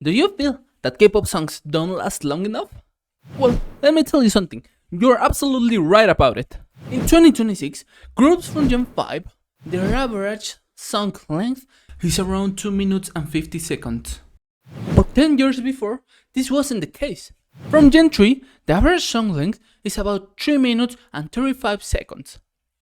Do you feel that K-pop songs don't last long enough? Well, let me tell you something. You're absolutely right about it. In 2026, groups from Gen 5, their average song length is around 2 minutes and 50 seconds. But 10 years before, this wasn't the case. From Gen 3, the average song length is about 3 minutes and 35 seconds.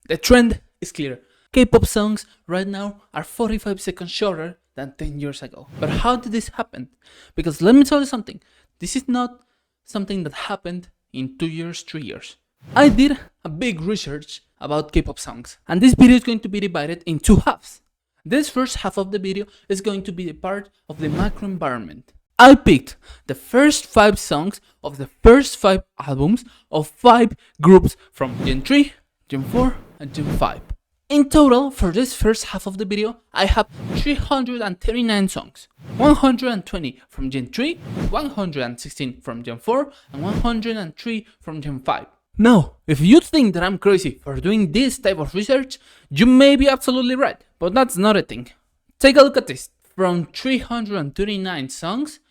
The trend is clear. K-pop songs right now are 45 seconds shorter than 10 years ago. But how did this happen? Because let me tell you something. This is not something that happened in 2 years, 3 years. I did a big research about K-pop songs, and this video is going to be divided in 2 halves. This first half of the video is going to be a part of the macro environment. I picked the first 5 songs of the first 5 albums of 5 groups from Gen 3, Gen 4, and Gen 5. In total, for this first half of the video, I have 339 songs. 120 from Gen 3, 116 from Gen 4, and 103 from Gen 5. Now, if you think that I'm crazy for doing this type of research, you may be absolutely right, but that's not a thing. Take a look at this. From 339 songs,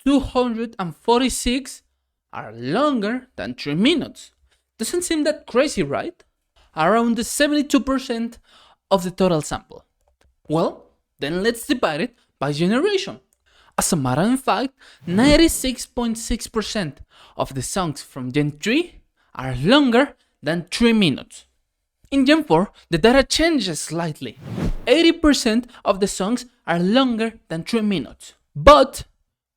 246 are longer than 3 minutes. Doesn't seem that crazy, right? Around the 72% of the total sample. Well, then let's divide it by generation. As a matter of fact, 96.6% of the songs from Gen 3 are longer than 3 minutes. In Gen 4, the data changes slightly. 80% of the songs are longer than 3 minutes. But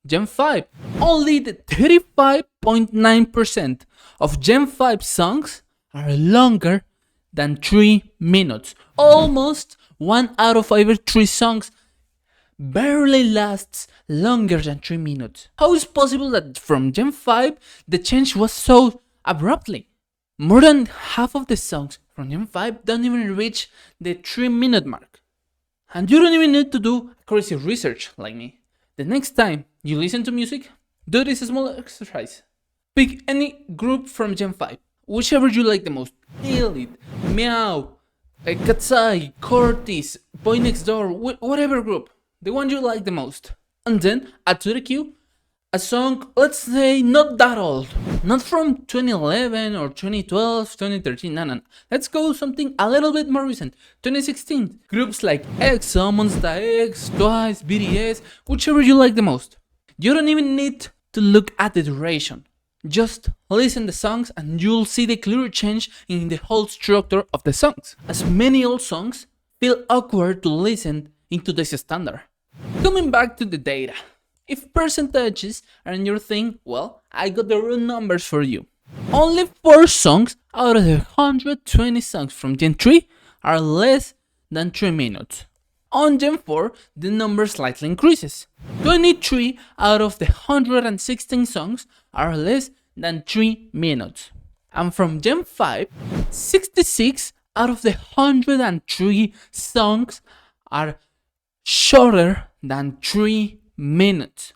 Gen 5, only the 35.9% of Gen 5 songs are longer than 3 minutes. Almost 1 out of every 3 songs barely lasts longer than 3 minutes. How is it possible that from Gen 5 the change was so abruptly? More than half of the songs from Gen 5 don't even reach the 3-minute mark. And you don't even need to do crazy research like me. The next time you listen to music, do this small exercise. Pick any group from Gen 5, whichever you like the most. ILLIT, Meow, Katsai, Cortis, Boy Next Door, whatever group, the one you like the most. And then add to the queue a song, let's say, not that old. Not from 2011 or 2012, 2013, no. Let's go something a little bit more recent. 2016. Groups like EXO, Monsta X, Twice, BTS, whichever you like the most. You don't even need to look at the duration. Just listen the songs and you'll see the clear change in the whole structure of the songs. As many old songs feel awkward to listen into this standard. Coming back to the data. If percentages aren't your thing, well, I got the real numbers for you. Only 4 songs out of the 120 songs from Gen 3 are less than 3 minutes. On Gen 4, the number slightly increases. 23 out of the 116 songs are less than 3 minutes. And from Gen 5, 66 out of the 103 songs are shorter than 3 minutes.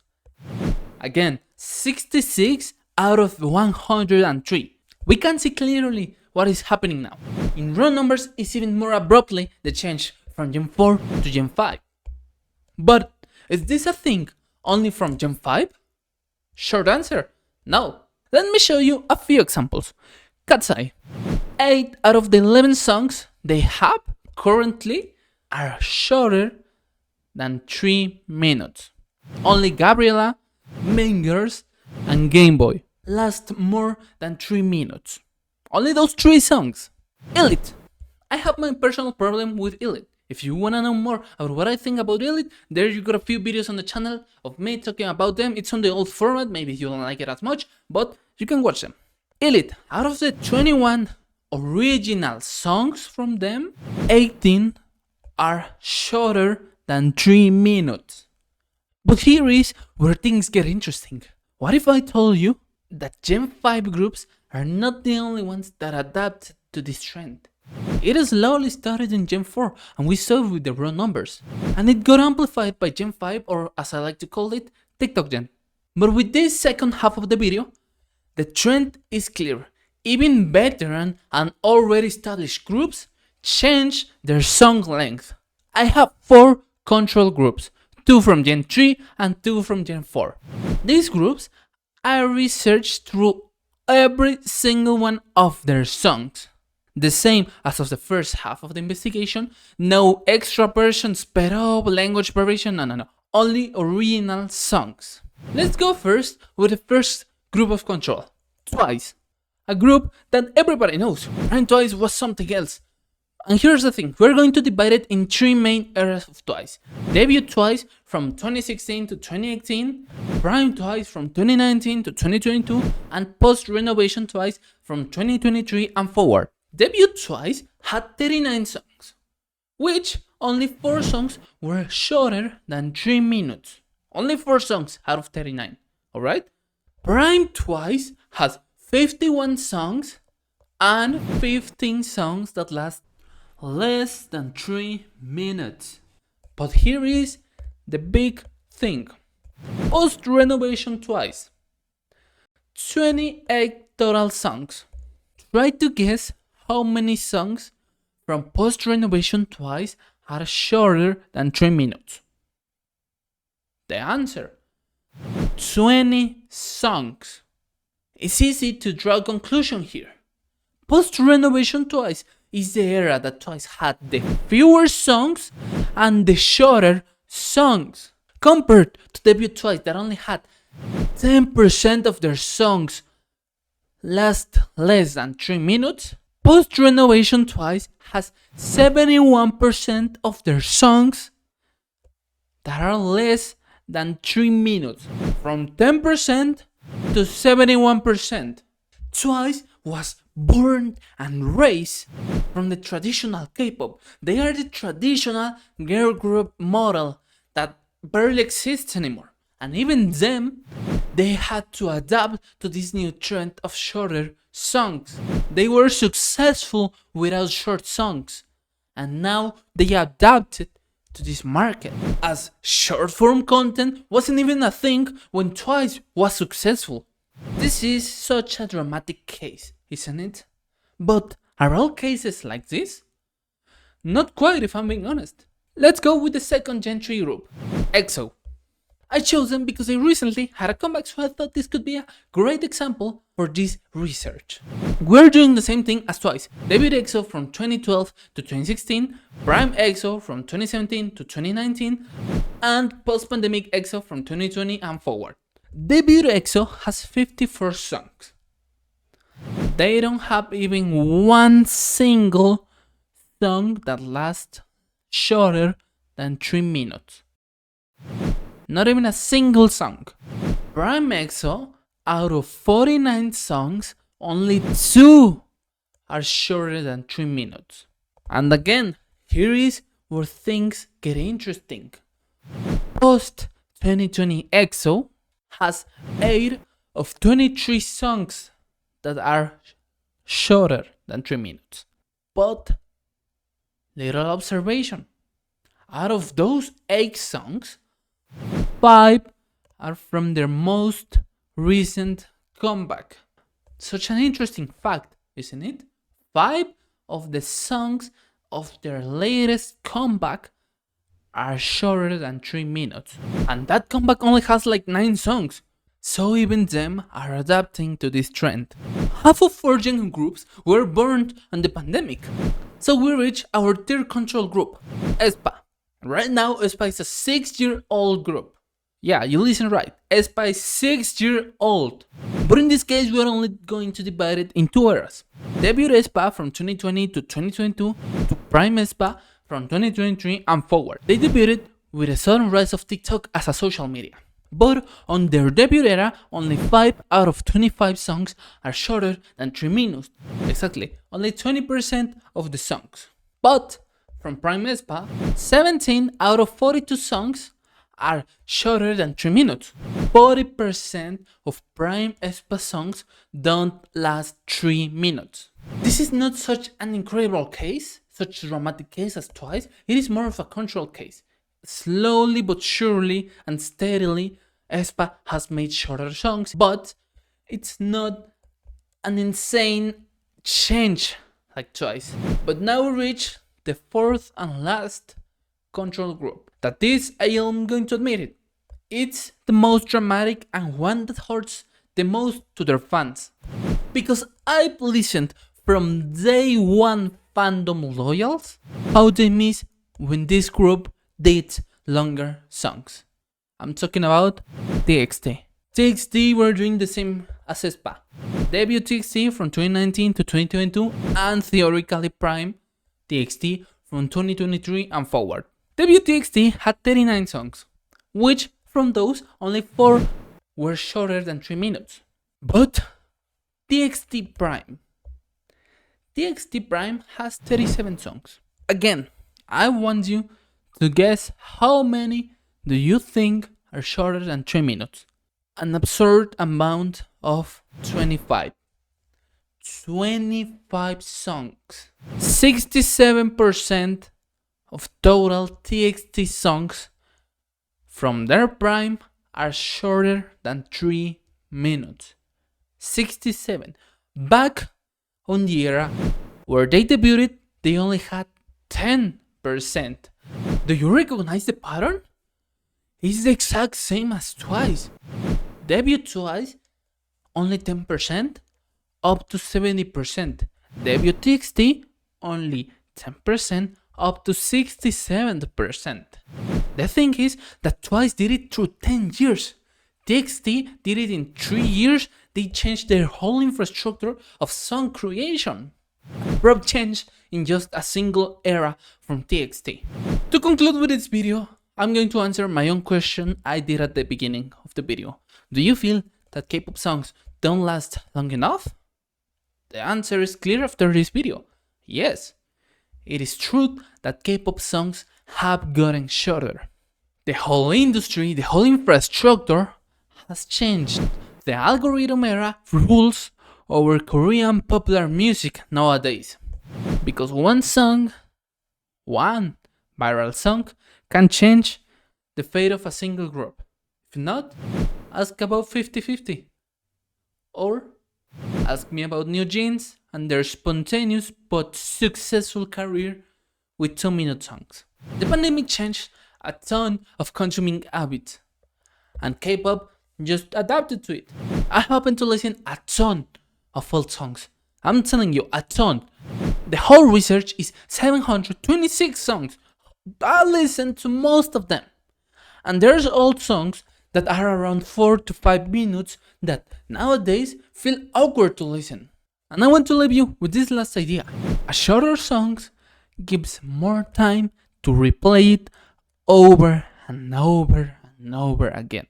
Again, 66 out of 103. We can see clearly what is happening now. In raw numbers, it's even more abruptly the change from Gen 4 to Gen 5. But is this a thing only from Gen 5? Short answer, no. Let me show you a few examples. Katsai. 8 out of the 11 songs they have currently are shorter than 3 minutes. Only Gabriella, Mean Girls, and Game Boy last more than 3 minutes. Only those 3 songs. ILLIT. I have my personal problem with ILLIT. If you wanna know more about what I think about ILLIT, there you got a few videos on the channel of me talking about them. It's on the old format, maybe you don't like it as much, but you can watch them. ILLIT, out of the 21 original songs from them, 18 are shorter than 3 minutes. But here is where things get interesting. What if I told you that Gen 5 groups are not the only ones that adapt to this trend? It slowly started in Gen 4 and we saw it with the raw numbers. And it got amplified by Gen 5, or as I like to call it, TikTok Gen. But with this second half of the video, the trend is clear. Even veteran and already established groups change their song length. I have 4 control groups. 2 from Gen 3, and 2 from Gen 4. These groups I researched through every single one of their songs. The same as of the first half of the investigation, no extra versions, sped up, language variation, no. Only original songs. Let's go first with the first group of control, Twice. A group that everybody knows, and Twice was something else. And here's the thing, we're going to divide it in 3 main eras of Twice. Debut Twice from 2016 to 2018, Prime Twice from 2019 to 2022, and post-renovation Twice from 2023 and forward. Debut Twice had 39 songs, which only 4 songs were shorter than 3 minutes. Only 4 songs out of 39, alright? Prime Twice has 51 songs and 15 songs that last less than 3 minutes. But here is the big thing. Post-renovation Twice, 28 total songs. Try to guess how many songs from post-renovation Twice are shorter than 3 minutes. The answer, 20 songs. It's easy to draw a conclusion here. Post-renovation Twice is the era that Twice had the fewer songs and the shorter songs, compared to debut Twice that only had 10% of their songs last less than 3 minutes. Post-renovation Twice has 71% of their songs that are less than 3 minutes, from 10% to 71%. Twice was born and raised from the traditional K-pop. They are the traditional girl group model that barely exists anymore. And even them, they had to adapt to this new trend of shorter songs. They were successful without short songs, and now they adapted to this market, as short form content wasn't even a thing when Twice was successful. This is such a dramatic case, isn't it? But are all cases like this? Not quite, if I'm being honest. Let's go with the second Gen 3 group, EXO. I chose them because they recently had a comeback, so I thought this could be a great example for this research. We're doing the same thing as Twice. Debut EXO from 2012 to 2016, Prime EXO from 2017 to 2019, and post-pandemic EXO from 2020 and forward. Debut EXO has 54 songs. They don't have even one single song that lasts shorter than 3 minutes. Not even a single song. Prime EXO, out of 49 songs, only 2 are shorter than 3 minutes. And again, here is where things get interesting. Post 2020 EXO has 8 of 23 songs that are shorter than 3 minutes. But, little observation. Out of those 8 songs, 5 are from their most recent comeback. Such an interesting fact, isn't it? 5 of the songs of their latest comeback are shorter than 3 minutes. And that comeback only has like 9 songs. So even them are adapting to this trend. Half of 4 Gen groups were born on the pandemic. So we reach our third control group, aespa. Right now, aespa is a 6-year-old group. Yeah, you listen right. aespa is 6-year-old. But in this case, we are only going to divide it in 2 eras. Debut aespa from 2020 to 2022 to Prime aespa from 2023 and forward. They debuted with a sudden rise of TikTok as a social media. But on their debut era, only 5 out of 25 songs are shorter than 3 minutes. Exactly, only 20% of the songs. But from Prime aespa, 17 out of 42 songs are shorter than 3 minutes. 40% of Prime aespa songs don't last 3 minutes. This is not such an incredible case, such a dramatic case as Twice. It is more of a control case. Slowly but surely and steadily, aespa has made shorter songs, but it's not an insane change like Twice. But now we reach the fourth and last control group, that this I am going to admit it. It's the most dramatic and one that hurts the most to their fans. Because I've listened from day one fandom loyals how they miss when this group did longer songs. I'm talking about TXT. TXT were doing the same as aespa. Debut TXT from 2019 to 2022 and theoretically Prime TXT from 2023 and forward. Debut TXT had 39 songs, which from those only 4 were shorter than 3 minutes. But TXT Prime has 37 songs. Again, I want you to guess how many do you think are shorter than 3 minutes? An absurd amount of 25. 25 songs. 67% of total TXT songs from their prime are shorter than 3 minutes. 67. Back on the era where they debuted, they only had 10%. Do you recognize the pattern? It's the exact same as Twice. Debut Twice, only 10%, up to 70%. Debut TXT, only 10%, up to 67%. The thing is that Twice did it through 10 years. TXT did it in 3 years. They changed their whole infrastructure of song creation. Abrupt change in just a single era from TXT. To conclude with this video, I'm going to answer my own question I did at the beginning of the video. Do you feel that K-pop songs don't last long enough? The answer is clear after this video. Yes, it is true that K-pop songs have gotten shorter. The whole industry, the whole infrastructure has changed. The algorithm era rules over Korean popular music nowadays. Because one viral song, can change the fate of a single group. If not, ask about 50-50. Or ask me about New Jeans and their spontaneous but successful career with 2-minute songs. The pandemic changed a ton of consuming habits, and K-pop just adapted to it. I happen to listen a ton of old songs. I'm telling you, a ton. The whole research is 726 songs. I listen to most of them. And there's old songs that are around 4 to 5 minutes that nowadays feel awkward to listen. And I want to leave you with this last idea. A shorter song gives more time to replay it over and over and over again.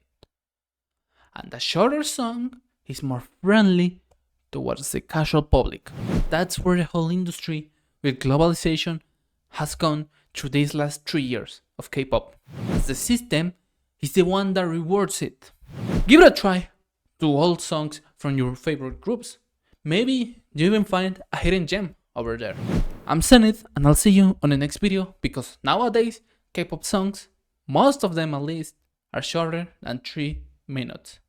And a shorter song is more friendly towards the casual public. That's where the whole industry with globalization has gone through these last 3 years of K-pop, as the system is the one that rewards it. Give it a try to old songs from your favorite groups. Maybe you even find a hidden gem over there. I'm Zenith, and I'll see you on the next video, because nowadays K-pop songs, most of them at least, are shorter than 3 minutes.